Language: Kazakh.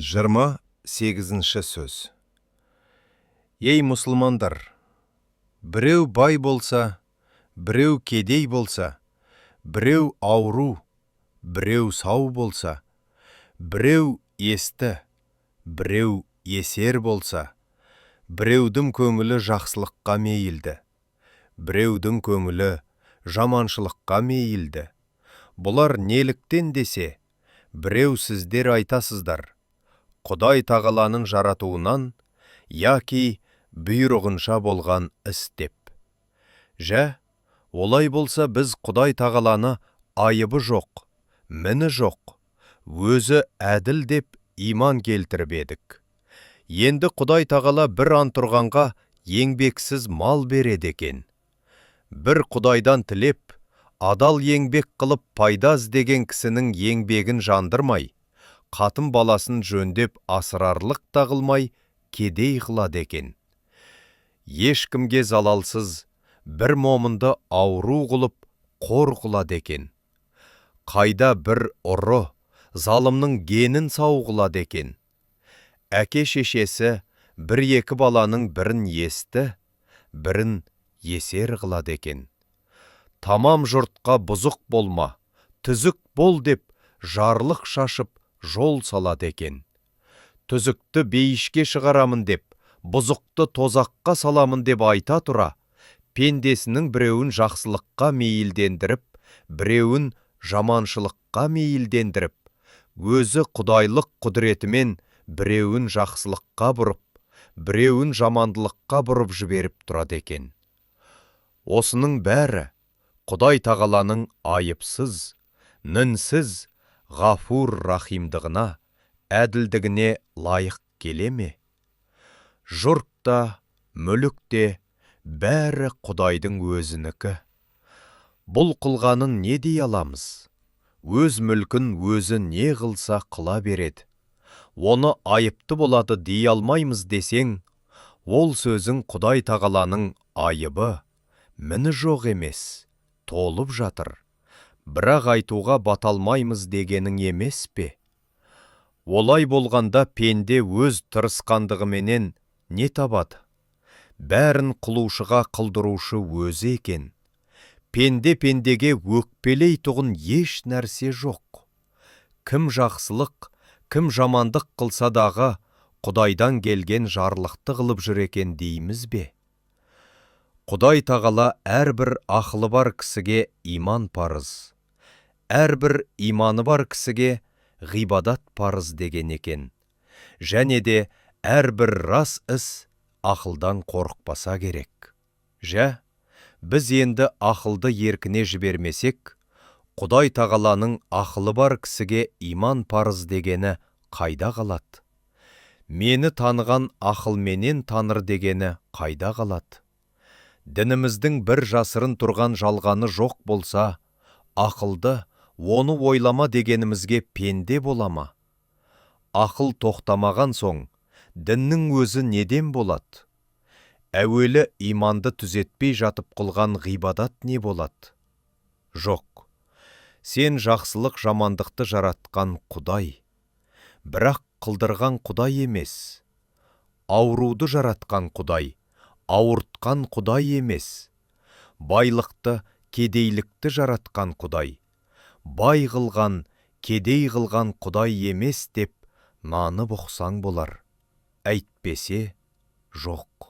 28-ші сөз. Ей мұсылмандар, біреу бай болса, біреу кедей болса, біреу ауру, біреу сау болса, біреу есті, біреу есер болса, біреудің көңілі жақсылыққа мейілді, біреудің көңілі жаманшылыққа мейілді. Бұлар неліктен десе, біреу сіздер айтасыздар, Құдай тағаланың жаратуынан, яки бұйрығынша болған іс деп. Жә, олай болса біз Құдай тағаланы айыбы жоқ, міні жоқ, өзі әділ деп иман келтіріп едік. Енді Құдай тағала бір антұрғанға еңбексіз мал береді екен. Бір Құдайдан тілеп, адал еңбек қылып пайда іздеген кісінің еңбегін жандырмай, қатын баласын жөндеп асырарлық тағылмай кедей қылады екен. Ешкімге залалсыз бір момынды ауру қылып қор қылады екен. Қайда бір ұры залымның генін сау қылады екен. Әке шешесі бір-екі баланың бірін есті, бірін есер қылады екен. Тамам жұртқа бұзық болма, түзік бол деп жарлық шашып жол салады екен. Түзікті бейішке шығарамын деп, бұзықты тозаққа саламын деп айта тұра, пендесінің біреуін жақсылыққа мейілдендіріп, біреуін жаманшылыққа мейілдендіріп, өзі құдайлық құдіретімен біреуін жақсылыққа бұрып, біреуін жамандылыққа бұрып жіберіп тұрады екен. Осының бәрі Құдай тағаланың айыпсыз, нінсіз, ғафур рахимдығына, әділдігіне лайық келе ме? Жұрт та, мүлік те, бәрі Құдайдың өзінікі. Бұл қылғанын не дей аламыз? Өз мүлкін өзі не қылса қыла береді. Оны айыпты болады дей алмаймыз десең, ол сөзің Құдай тағаланың айыбы, міні жоқ емес, толып жатыр. Бірақ айтуға баталмаймыз дегенің емес пе? Олай болғанда пенде өз тырысқандығыменен не табады? Бәрін қылушыға қылдырушы өзі екен. Пенде-пендеге өкпелей тұғын еш нәрсе жоқ. Кім жақсылық, кім жамандық қылса дағы, Құдайдан келген жарлықты қылып жүр екен дейміз бе? Құдай тағала әрбір ақылы бар кісіге иман парыз. Әрбір иманы бар кісіге ғибадат парыз деген екен. Және де әрбір рас іс ақылдан қорықпаса керек. Жә, біз енді ақылды еркіне жібермесек, Құдай тағаланың ақылы бар кісіге иман парыз дегені қайда қалады? Мені таныған ақылменен таныр дегені қайда қалады? Дініміздің бір жасырын тұрған жалғаны жоқ болса, ақылды, оны ойлама дегенімізге пенде болама. Ақыл тоқтамаған соң, діннің өзі неден болады? Әуелі иманды түзетпей жатып қылған ғибадат не болады? Жоқ, сен жақсылық жамандықты жаратқан Құдай, бірақ қылдырған Құдай емес. Ауруды жаратқан Құдай, ауыртқан Құдай емес. Байлықты, кедейлікті жаратқан Құдай, бай қылған, кедей қылған Құдай емес деп наны бұқсаң болар. Әйтпесе, жоқ.